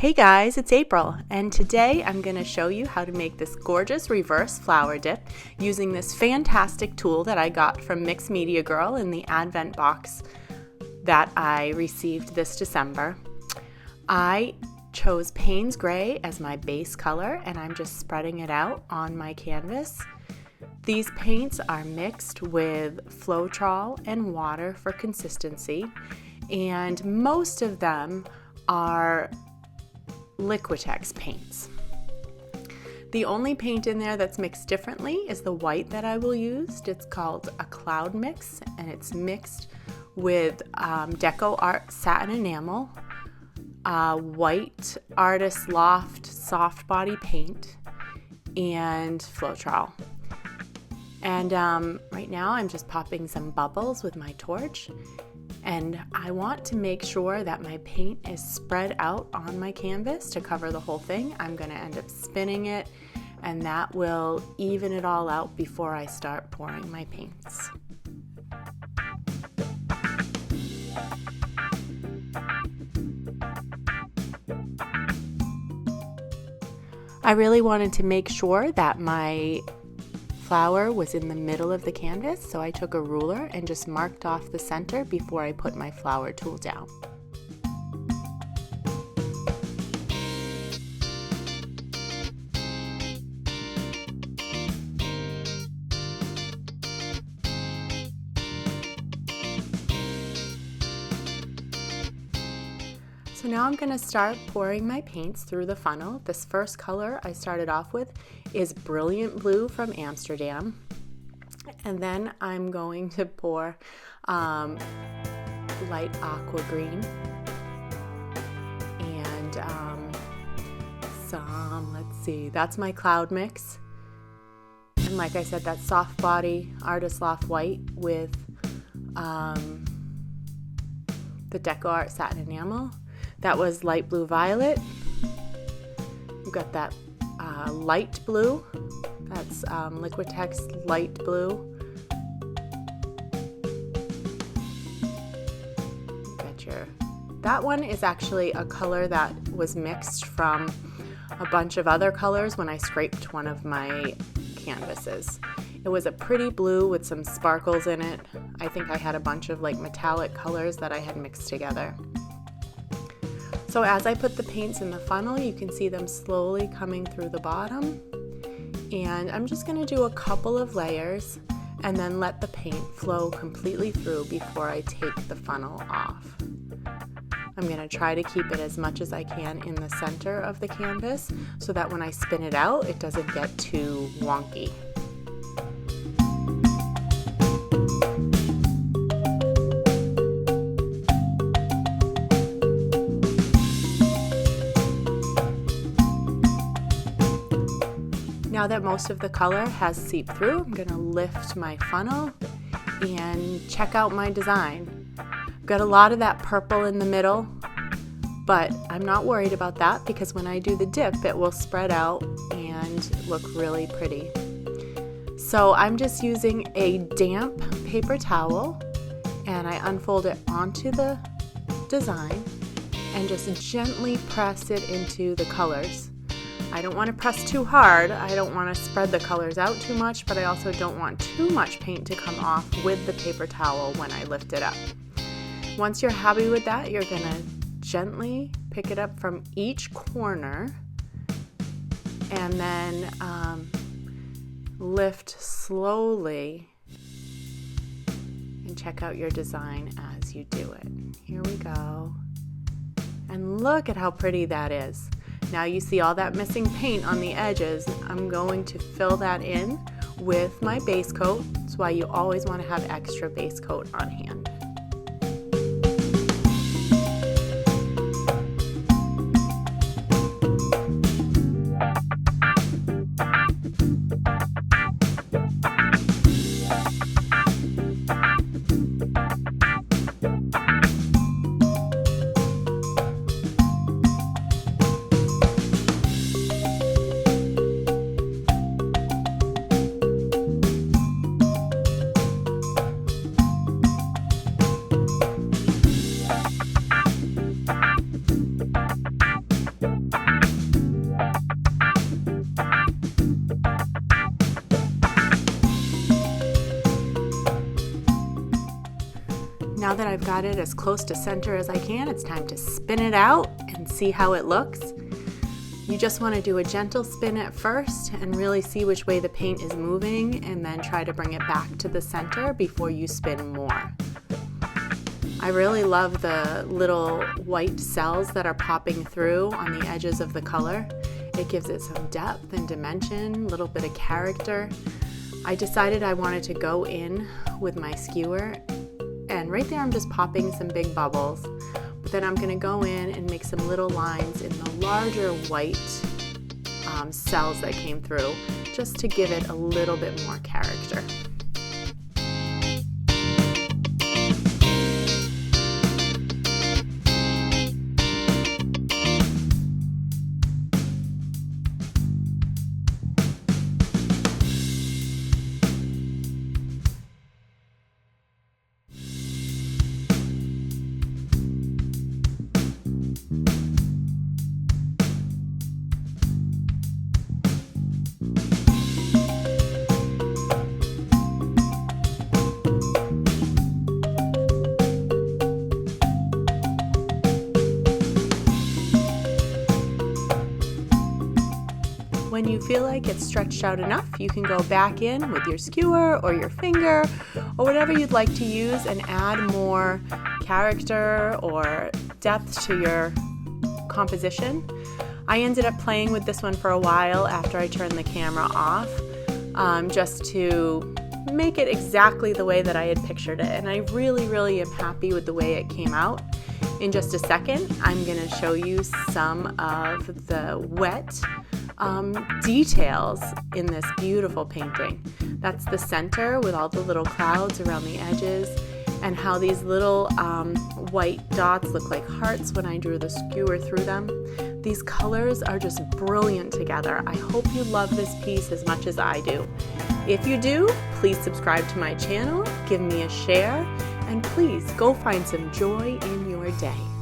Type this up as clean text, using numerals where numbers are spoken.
Hey guys, it's April, and today I'm going to show you how to make this gorgeous reverse flower dip using this fantastic tool that I got from Mixed Media Girl in the Advent box that I received this December. I chose Payne's Gray as my base color, and I'm just spreading it out on my canvas. These paints are mixed with Floetrol and water for consistency, and most of them are Liquitex paints. The only paint in there that's mixed differently is the white that I will use. It's called a cloud mix, and it's mixed with Deco Art satin enamel, white Artist Loft soft body paint, and Floetrol. And right now I'm just popping some bubbles with my torch, and I want to make sure that my paint is spread out on my canvas to cover the whole thing. I'm going to end up spinning it, and that will even it all out before I start pouring my paints. I really wanted to make sure that my flower was in the middle of the canvas, so I took a ruler and just marked off the center before I put my flower tool down. So now I'm going to start pouring my paints through the funnel. This first color I started off with is Brilliant Blue from Amsterdam. And then I'm going to pour light aqua green and that's my cloud mix. And like I said, that's soft body Artist Loft white with the Deco Art satin enamel. That was light blue violet. We've got that light blue. That's Liquitex light blue. That one is actually a color that was mixed from a bunch of other colors when I scraped one of my canvases. It was a pretty blue with some sparkles in it. I think I had a bunch of like metallic colors that I had mixed together. So as I put the paints in the funnel, you can see them slowly coming through the bottom. And I'm just going to do a couple of layers and then let the paint flow completely through before I take the funnel off. I'm going to try to keep it as much as I can in the center of the canvas so that when I spin it out, it doesn't get too wonky. Now that most of the color has seeped through, I'm going to lift my funnel and check out my design. I've got a lot of that purple in the middle, but I'm not worried about that because when I do the dip, it will spread out and look really pretty. So I'm just using a damp paper towel, and I unfold it onto the design and just gently press it into the colors. I don't want to press too hard. I don't want to spread the colors out too much, but I also don't want too much paint to come off with the paper towel when I lift it up. Once you're happy with that, you're going to gently pick it up from each corner and then lift slowly and check out your design as you do it. Here we go. And look at how pretty that is. Now you see all that missing paint on the edges. I'm going to fill that in with my base coat. That's why you always want to have extra base coat on hand. now that I've got it as close to center as I can, it's time to spin it out and see how it looks. You just want to do a gentle spin at first and really see which way the paint is moving, and then try to bring it back to the center before you spin more. I really love the little white cells that are popping through on the edges of the color. It gives it some depth and dimension, a little bit of character. I decided I wanted to go in with my skewer, and right there I'm just popping some big bubbles. But then I'm going to go in and make some little lines in the larger white cells that came through, just to give it a little bit more character. When you feel like it's stretched out enough, you can go back in with your skewer or your finger or whatever you'd like to use and add more character or depth to your composition. I ended up playing with this one for a while after I turned the camera off, just to make it exactly the way that I had pictured it, and I really am happy with the way it came out. In just a second, I'm going to show you some of the wet details in this beautiful painting. That's the center with all the little clouds around the edges, and how these little white dots look like hearts when I drew the skewer through them. These colors are just brilliant together. I hope you love this piece as much as I do. If you do, please subscribe to my channel, give me a share, and please go find some joy in your day.